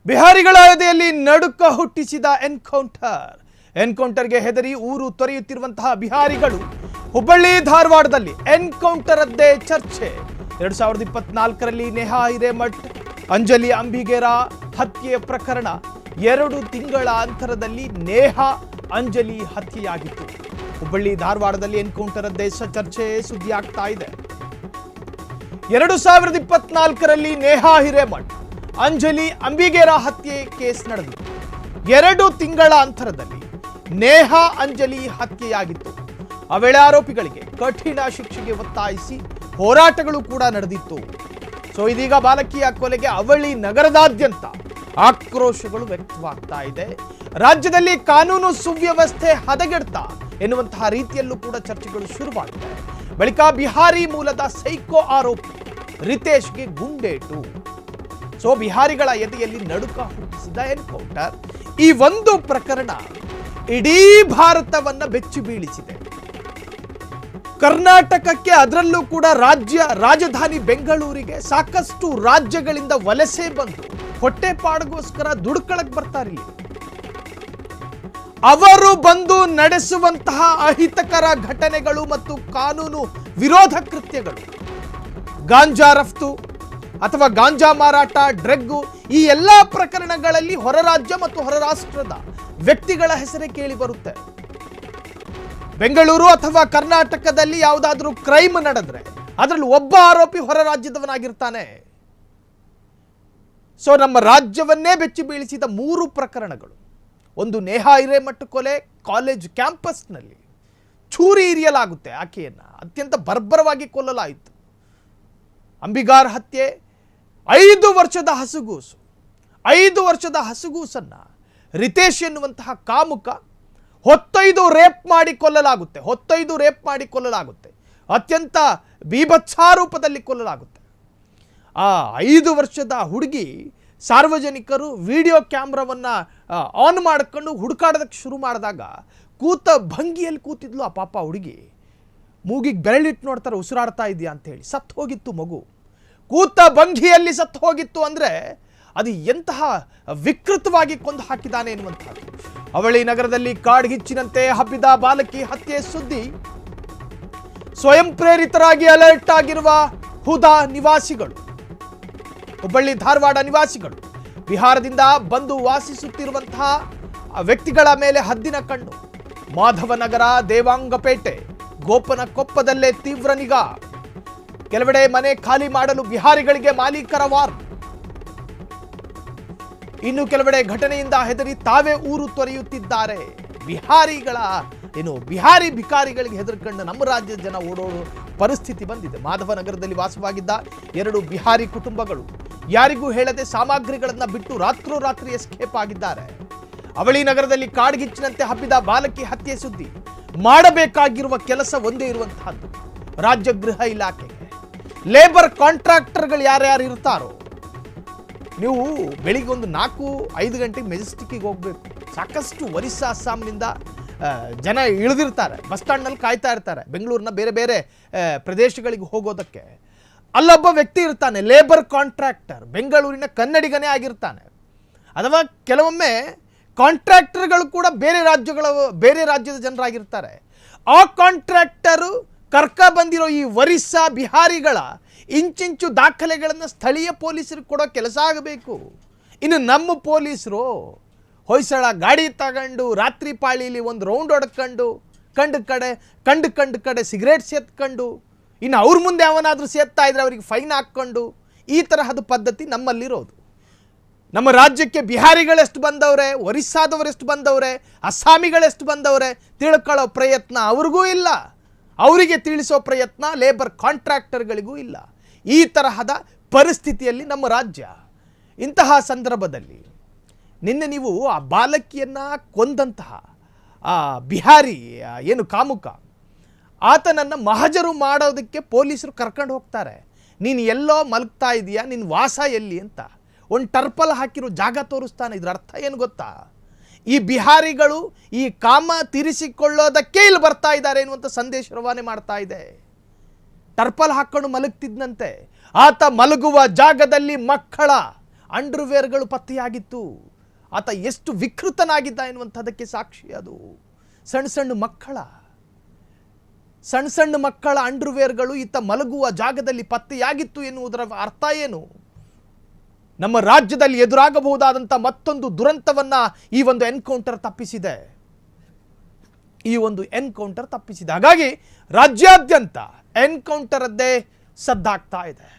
ಬಿಹಾರಿಗಳ ಎದೆಯಲ್ಲಿ ನಡುಕ ಹುಟ್ಟಿಸಿದ ಎನ್ಕೌಂಟರ್ಗೆ ಹೆದರಿ ಊರು ತೊರೆಯುತ್ತಿರುವಂತಹ ಬಿಹಾರಿಗಳು ಹುಬ್ಬಳ್ಳಿ ಧಾರವಾಡದಲ್ಲಿ ಎನ್ಕೌಂಟರ್ ಅದ್ದೇ ಚರ್ಚೆ 2024ರಲ್ಲಿ ನೇಹಾ ಹಿರೇಮಠ್ ಅಂಜಲಿ ಅಂಬಿಗೇರ ಹತ್ಯೆ ಪ್ರಕರಣ 2 ತಿಂಗಳ ಅಂತರದಲ್ಲಿ ನೇಹಾ ಅಂಜಲಿ ಹತ್ಯೆಯಾಗಿತ್ತು. ಹುಬ್ಬಳ್ಳಿ ಧಾರವಾಡದಲ್ಲಿ ಎನ್ಕೌಂಟರ್ ಅದ್ದೇ ಚರ್ಚೆ ಸುದ್ದಿ ಆಗ್ತಾ ಇದೆ. 2024ರಲ್ಲಿ ನೇಹಾ ಹಿರೇಮಠ್ ಅಂಜಲಿ ಅಂಬಿಗೇರ ಹತ್ಯೆ ಕೇಸ್ ನಡೆದಿತ್ತು. 2 ತಿಂಗಳ ಅಂತರದಲ್ಲಿ ನೇಹಾ ಅಂಜಲಿ ಹತ್ಯೆಯಾಗಿತ್ತು. ಆ ವೇಳೆ ಆರೋಪಿಗಳಿಗೆ ಕಠಿಣ ಶಿಕ್ಷೆಗೆ ಒತ್ತಾಯಿಸಿ ಹೋರಾಟಗಳು ಕೂಡ ನಡೆದಿತ್ತು. ಇದೀಗ ಬಾಲಕಿಯ ಕೊಲೆಗೆ ಅವಳಿ ನಗರದಾದ್ಯಂತ ಆಕ್ರೋಶಗಳು ವ್ಯಕ್ತವಾಗ್ತಾ ಇದೆ. ರಾಜ್ಯದಲ್ಲಿ ಕಾನೂನು ಸುವ್ಯವಸ್ಥೆ ಹದಗೆಡ್ತಾ ಎನ್ನುವಂತಹ ರೀತಿಯಲ್ಲೂ ಕೂಡ ಚರ್ಚೆಗಳು ಶುರುವಾಗಿದೆ. ಬಳಿಕ ಬಿಹಾರಿ ಮೂಲದ ಸೈಕೋ ಆರೋಪಿ ರಿತೇಶ್ಗೆ ಗುಂಡೇಟು. ಬಿಹಾರಿಗಳ ಎದೆಯಲ್ಲಿ ನಡುಕ ಹುಟ್ಟಿಸಿದ ಎನ್ಕೌಂಟರ್. ಈ ಒಂದು ಪ್ರಕರಣ ಇಡೀ ಭಾರತವನ್ನ ಬೆಚ್ಚಿ ಬೀಳಿಸಿದೆ. ಕರ್ನಾಟಕಕ್ಕೆ, ಅದರಲ್ಲೂ ಕೂಡ ರಾಜಧಾನಿ ಬೆಂಗಳೂರಿಗೆ ಸಾಕಷ್ಟು ರಾಜ್ಯಗಳಿಂದ ವಲಸೆ ಬಂದು ಹೊಟ್ಟೆಪಾಡಿಗೋಸ್ಕರ ದುಡ್ಕಳಕ್ ಬರ್ತಾರೆ. ಅವರು ಬಂದು ನಡೆಸುವಂತಹ ಅಹಿತಕರ ಘಟನೆಗಳು ಮತ್ತು ಕಾನೂನು ವಿರೋಧ ಕೃತ್ಯಗಳು, ಗಾಂಜಾ ರಫ್ತು ಅಥವಾ ಗಾಂಜಾ ಮಾರಾಟ, ಡ್ರಗ್ಗು, ಈ ಎಲ್ಲಾ ಪ್ರಕರಣಗಳಲ್ಲಿ ಹೊರ ರಾಜ್ಯ ಮತ್ತು ಹೊರ ರಾಷ್ಟ್ರದ ವ್ಯಕ್ತಿಗಳ ಹೆಸರೇ ಕೇಳಿ ಬರುತ್ತೆ. ಬೆಂಗಳೂರು ಅಥವಾ ಕರ್ನಾಟಕದಲ್ಲಿ ಯಾವುದಾದ್ರೂ ಕ್ರೈಮ್ ನಡೆದ್ರೆ ಅದರಲ್ಲಿ ಒಬ್ಬ ಆರೋಪಿ ಹೊರ ರಾಜ್ಯದವನಾಗಿರ್ತಾನೆ. ನಮ್ಮ ರಾಜ್ಯವನ್ನೇ ಬೆಚ್ಚಿ ಬೀಳಿಸಿದ 3 ಪ್ರಕರಣಗಳು. ಒಂದು, ನೇಹಾ ಹಿರೇಮಠ್ ಕೊಲೆ. ಕಾಲೇಜ್ ಕ್ಯಾಂಪಸ್ನಲ್ಲಿ ಚೂರಿ ಇರಿಯಲಾಗುತ್ತೆ, ಆಕೆಯನ್ನ ಅತ್ಯಂತ ಬರ್ಬರವಾಗಿ ಕೊಲ್ಲಲಾಯಿತು. ಅಂಬಿಗಾರ್ ಹತ್ಯೆ, 5 ವರ್ಷದ ಹಸುಗೂಸು. 5 ವರ್ಷದ ಹಸುಗೂಸನ್ನ ರಿತೇಶ್ ಎನ್ನುವಂತಹ ಕಾಮುಕ ಹೊತ್ತೊಯ್ದು ರೇಪ್ ಮಾಡಿ ಕೊಲ್ಲಲಾಗುತ್ತೆ. ಅತ್ಯಂತ ಬೀಭತ್ಸಾರೂಪದಲ್ಲಿ ಕೊಲ್ಲಲಾಗುತ್ತೆ. ಆ 5 ವರ್ಷದ ಹುಡುಗಿ ಸಾರ್ವಜನಿಕರು ವಿಡಿಯೋ ಕ್ಯಾಮ್ರಾವನ್ನ ಆನ್ ಮಾಡಿಕೊಂಡು ಹುಡುಕಾಡೋದಕ್ಕೆ ಶುರು ಮಾಡಿದಾಗ ಕೂತ ಭಂಗಿಯಲ್ಲಿ ಕೂತಿದ್ಲು ಆ ಪಾಪ ಹುಡುಗಿ. ಮೂಗಿಗೆ ಬೆರಳಿಟ್ಟು ನೋಡ್ತಾರೆ, ಉಸಿರಾಡ್ತಾ ಇದೆಯಾ ಅಂತ ಹೇಳಿ. ಸತ್ತು ಹೋಗಿತ್ತು ಮಗು. ಕೂತ ಭಂಗಿಯಲ್ಲಿ ಸತ್ತು ಹೋಗಿತ್ತು ಅಂದರೆ ಅದು ಎಂತಹ ವಿಕೃತವಾಗಿ ಕೊಂದು ಹಾಕಿದ್ದಾನೆ ಎನ್ನುವಂಥದ್ದು. ಅವಳಿ ನಗರದಲ್ಲಿ ಕಾಡ್ಗಿಚ್ಚಿನಂತೆ ಹಬ್ಬಿದ ಬಾಲಕಿ ಹತ್ಯೆ ಸುದ್ದಿ. ಸ್ವಯಂ ಪ್ರೇರಿತರಾಗಿ ಅಲರ್ಟ್ ಆಗಿರುವ ಹುದಾ ನಿವಾಸಿಗಳು, ಹುಬ್ಬಳ್ಳಿ ಧಾರವಾಡ ನಿವಾಸಿಗಳು, ಬಿಹಾರದಿಂದ ಬಂದು ವಾಸಿಸುತ್ತಿರುವಂತಹ ವ್ಯಕ್ತಿಗಳ ಮೇಲೆ ಹದ್ದಿನ ಕಣ್ಣು. ಮಾಧವನಗರ, ದೇವಾಂಗಪೇಟೆ, ಗೋಪನಕೊಪ್ಪದಲ್ಲೇ ತೀವ್ರ ನಿಗಾ. ಕೆಲವೆಡೆ ಮನೆ ಖಾಲಿ ಮಾಡಲು ಬಿಹಾರಿಗಳಿಗೆ ಮಾಲೀಕರ ವಾರ್. ಇನ್ನು ಕೆಲವೆಡೆ ಘಟನೆಯಿಂದ ಹೆದರಿ ತಾವೇ ಊರು ತೊರೆಯುತ್ತಿದ್ದಾರೆ. ಬಿಹಾರಿ ಭಿಕಾರಿಗಳಿಗೆ ಹೆದರ್ಕೊಂಡು ನಮ್ಮ ರಾಜ್ಯದ ಜನ ಓಡೋಡು ಪರಿಸ್ಥಿತಿ ಬಂದಿದೆ. ಮಾಧವನಗರದಲ್ಲಿ ವಾಸವಾಗಿದ್ದ 2 ಬಿಹಾರಿ ಕುಟುಂಬಗಳು ಯಾರಿಗೂ ಹೇಳದೆ ಸಾಮಗ್ರಿಗಳನ್ನು ಬಿಟ್ಟು ರಾತ್ರೋರಾತ್ರಿ ಎಸ್ಕೇಪ್ ಆಗಿದ್ದಾರೆ. ಅವಳಿ ನಗರದಲ್ಲಿ ಕಾಡ್ಗಿಚ್ಚಿನಂತೆ ಹಬ್ಬಿದ ಬಾಲಕಿ ಹತ್ಯೆ ಸುದ್ದಿ. ಮಾಡಬೇಕಾಗಿರುವ ಕೆಲಸ ಒಂದೇ ಇರುವಂತಹದ್ದು. ರಾಜ್ಯ ಗೃಹ ಇಲಾಖೆಗೆ ಲೇಬರ್ ಕಾಂಟ್ರಾಕ್ಟರ್ಗಳು ಯಾರ್ಯಾರು ಇರ್ತಾರೋ, ನೀವು ಬೆಳಿಗ್ಗೆ ಒಂದು 4-5 ಗಂಟೆಗೆ ಮೆಜೆಸ್ಟಿಕ್ಕಿಗೆ ಹೋಗಬೇಕು. ಸಾಕಷ್ಟು ಒರಿಸ್ಸಾ, ಅಸ್ಸಾಂನಿಂದ ಜನ ಇಳಿದಿರ್ತಾರೆ, ಬಸ್ ಸ್ಟ್ಯಾಂಡ್ನಲ್ಲಿ ಕಾಯ್ತಾ ಇರ್ತಾರೆ ಬೆಂಗಳೂರಿನ ಬೇರೆ ಬೇರೆ ಪ್ರದೇಶಗಳಿಗೆ ಹೋಗೋದಕ್ಕೆ. ಅಲ್ಲೊಬ್ಬ ವ್ಯಕ್ತಿ ಇರ್ತಾನೆ, ಲೇಬರ್ ಕಾಂಟ್ರಾಕ್ಟರ್, ಬೆಂಗಳೂರಿನ ಕನ್ನಡಿಗನೇ ಆಗಿರ್ತಾನೆ. ಅಥವಾ ಕೆಲವೊಮ್ಮೆ ಕಾಂಟ್ರಾಕ್ಟರ್ಗಳು ಕೂಡ ಬೇರೆ ರಾಜ್ಯದ ಜನರಾಗಿರ್ತಾರೆ. ಆ ಕಾಂಟ್ರಾಕ್ಟರು ಬಂದಿರೋ ಈ ಒರಿಸ್ಸಾ ಬಿಹಾರಿಗಳ ಇಂಚಿಂಚು ದಾಖಲೆಗಳನ್ನು ಸ್ಥಳೀಯ ಪೊಲೀಸರಿಗೆ ಕೊಡೋ ಕೆಲಸ ಆಗಬೇಕು. ಇನ್ನು ನಮ್ಮ ಪೊಲೀಸರು ಹೊಯ್ಸಳ ಗಾಡಿ ತಗೊಂಡು ರಾತ್ರಿ ಪಾಳಿಲಿ ಒಂದು ರೌಂಡ್ ಹೊಡ್ಕೊಂಡು ಕಂಡು ಕಡೆ ಸಿಗರೇಟ್ ಸೇತ್ಕೊಂಡು, ಇನ್ನು ಅವ್ರ ಮುಂದೆ ಅವನಾದರೂ ಸೇತ್ತಾ ಇದ್ರೆ ಅವರಿಗೆ ಫೈನ್ ಹಾಕ್ಕೊಂಡು, ಈ ತರಹದ ಪದ್ಧತಿ ನಮ್ಮಲ್ಲಿರೋದು. ನಮ್ಮ ರಾಜ್ಯಕ್ಕೆ ಬಿಹಾರಿಗಳೆಷ್ಟು ಬಂದವ್ರೆ, ಒರಿಸ್ಸಾದವರೆಷ್ಟು ಬಂದವ್ರೆ, ಅಸ್ಸಾಮಿಗಳೆಷ್ಟು ಬಂದವ್ರೆ ತಿಳ್ಕೊಳ್ಳೋ ಪ್ರಯತ್ನ ಅವ್ರಿಗೂ ಇಲ್ಲ. ಅವರಿಗೆ ತಿಳಿಸೋ ಪ್ರಯತ್ನ ಲೇಬರ್ ಕಾಂಟ್ರಾಕ್ಟರ್ಗಳಿಗೂ ಇಲ್ಲ. ಈ ತರಹದ ಪರಿಸ್ಥಿತಿಯಲ್ಲಿ ನಮ್ಮ ರಾಜ್ಯ. ಇಂತಹ ಸಂದರ್ಭದಲ್ಲಿ ನಿನ್ನೆ ನೀವು ಆ ಬಾಲಕಿಯನ್ನು ಕೊಂದಂತಹ ಆ ಬಿಹಾರಿ ಏನು ಕಾಮುಕ, ಆತನನ್ನು ಮಹಜರು ಮಾಡೋದಕ್ಕೆ ಪೊಲೀಸರು ಕರ್ಕೊಂಡು ಹೋಗ್ತಾರೆ. ನೀನು ಎಲ್ಲೋ ಮಲಗ್ತಾ ಇದೆಯಾ, ನಿನ್ನ ವಾಸ ಎಲ್ಲಿ ಅಂತ ಒಂದು ಟರ್ಪಲ್ ಹಾಕಿರೋ ಜಾಗ ತೋರಿಸ್ತಾನೆ. ಇದ್ರ ಅರ್ಥ ಏನು ಗೊತ್ತಾ? ಈ ಬಿಹಾರಿಗಳು ಈ ಕಾಮ ತೀರಿಸಿಕೊಳ್ಳೋದಕ್ಕೆ ಇಲ್ಲಿ ಬರ್ತಾ ಇದ್ದಾರೆ ಎನ್ನುವಂಥ ಸಂದೇಶ ರವಾನೆ ಮಾಡ್ತಾ ಇದೆ. ಟರ್ಪಲ್ ಹಾಕೊಂಡು ಮಲಗ್ತಿದ್ದಂತೆ ಆತ ಮಲಗುವ ಜಾಗದಲ್ಲಿ ಮಕ್ಕಳ ಅಂಡರ್ವೇರ್ಗಳು ಪತ್ತೆಯಾಗಿತ್ತು. ಆತ ಎಷ್ಟು ವಿಕೃತನಾಗಿದ್ದ ಎನ್ನುವಂಥದ್ದಕ್ಕೆ ಸಾಕ್ಷಿ ಅದು. ಸಣ್ಣ ಮಕ್ಕಳ ಅಂಡರ್ವೇರ್ಗಳು ಈತ ಮಲಗುವ ಜಾಗದಲ್ಲಿ ಪತ್ತೆಯಾಗಿತ್ತು ಎನ್ನುವುದರ ಅರ್ಥ ಏನು? ನಮ್ಮ ರಾಜ್ಯದಲ್ಲಿ ಎದುರಾಗಬಹುದಾದಂಥ ಮತ್ತೊಂದು ದುರಂತವನ್ನ ಈ ಒಂದು ಎನ್ಕೌಂಟರ್ ತಪ್ಪಿಸಿದೆ. ಹಾಗಾಗಿ ರಾಜ್ಯಾದ್ಯಂತ ಎನ್ಕೌಂಟರ್ ಅದ್ದೇ ಸದ್ದಾಗ್ತಾ ಇದೆ.